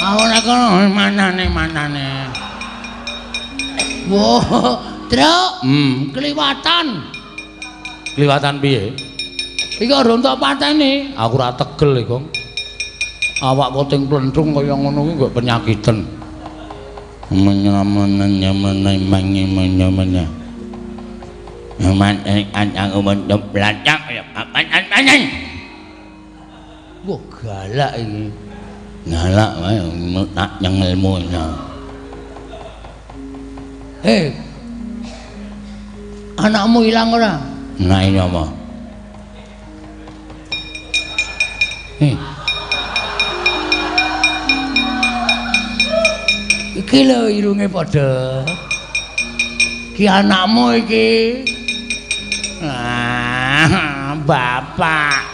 Aku nek manane. Wo, Truk. Kliwatan. Kliwatan piye? Iki ora entuk pateni. Aku ora tegel iki, Kong. Awakku ting plendung kaya ngono kuwi kok penyakiten. Menyamanya. Aman aku bentuk belacak ya apaan. Wah, galak iki. Galak wae tak yang ilmu. Anakmu ilang ora? Nah ini apa? Iki lho irunge padha. Ki anakmu iki. Bapak.